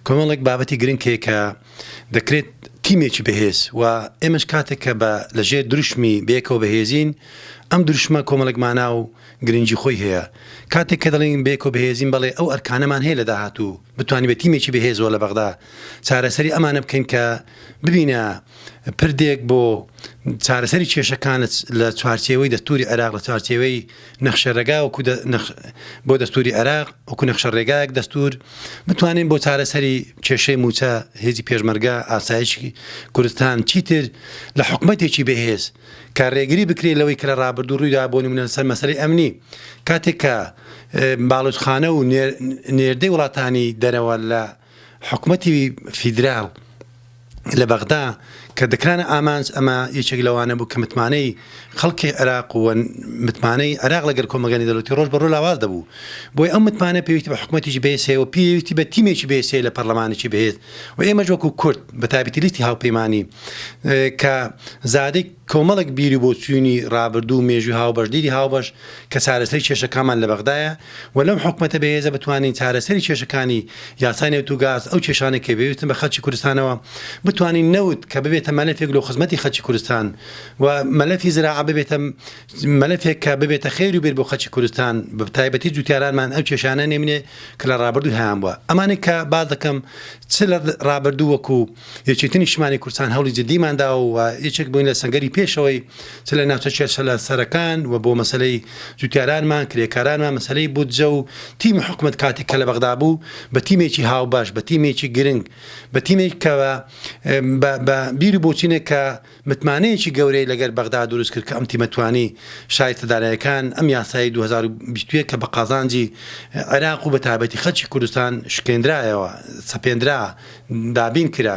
کۆمەڵێک بابەتی گرنگێ کە دەکرێت تیمێکی بەهێز و ئێمەش کاتێک کە بە لەژێر دروشمی بێکەوە بەهێزین ئەم دروشمە کۆمەڵێک مانا و گرنگی خۆی هەیە کاتێک کە دەڵێن بێکەوە بەهێزین بەڵێ ئەو ئەرکانەمان هەیە لە داهاتوو بتوانانی بە تیمێکی بەهێزەوە لە بەغدا چارەسەری ئەمانە بکەین کە ببینە پردێک بۆ چارەسەری کێشەکان لە چوارچێوەی دەستوری عێراق لە چوارچێوەی نەخشەڕێگا وەکو بۆ دەستوری عێراق وەکو نەخشەڕێگایەک دەستور بتوانین بۆ چارەسەری کێشەی موچە هێزی پێشمەرگە ئاسایشی کوردستان چیتر لە حکومەتێکی بەهێز کە ڕێگری بکرێت لەوەی کە لە ڕابردوو ڕوویدا بۆ نمونە سەر مەسەلەی ئەمنی کاتێک کە باڵوچخانە و نێردەی وڵاتانی دەرەوە لە حکومەتی فیدراڵ لە بەغدا کە دەکرانە ئامانج ئەمە یەکێک لەوانە بوو کە متمانەی خەڵکی عێراق و متمانەی عێراق لەگەر کۆمەلگانی دەوڵەتی ڕۆژ بەڕۆ لاواز دەبوو بۆی ئەم متمانە پێویستی بە حکومەتیی بەهێزەوە پێویستی بە تیمێکی بەهێز لە پەرلەمانێکی بەهێز و ئێمەش وەکو کورد بە تایبەتی لیستی هاوپەیمانی کە زادەی کۆمەڵێک بیری بۆ چوونی ڕابردوو مێژووی هاوبەشدیری هاوبەش کە چارەسەری کێشەکانمان لە بەغدایە و لەم حکومەتە بەهێزە بتوانین چارەسەری کێشەکانی یاسای نێوت و گاز ئەو کێشانێک کە پێویستن بە خەڵکی کوردستانەوە بتوانین نەوت کە ببێتە مەلەفێک لە خزمەتی خەڵکی کوردستان و مەلەفی زراعە ببێتە مەلەفێک کە ببێتە خێر و بێت بۆ خەڵکی کوردستان بە تایبەتی جوتیارانمان ئەو کێشانە نێمنێ کە لە ڕابردوو هەیان بووە ئەمانێک کە باز دەکەم چ لە ڕابردوو وەکو یەکێتنی نیشتمانی کوردستان هەوڵی جدیماندا و یەکێک بووین لە سەنگەری پێشەوەی چ لە ناوچە کێشە لە سەرەکان و بۆ مەسەلەی جوتیارانمان کرێکارانمان مەسەلەی بودجە و تیمی حکومەت کاتێک کە لە بەغدا بوو بە تیمێکی هاوبەش بە تیمێکی گرنگ بە تیمێک کە بە بیری بۆچینێک کە متمانەیەکی گەورەی لەگەر بەغدا دروست کرد کە ئەم تیمەتوانی شایستەدارایەکان ئەم یاسایی 2021 کە بە قازانجی عێراق و بە تایبەتی خەڵکی کوردستان شکێنرایەوە سەپێنرا دابین کرا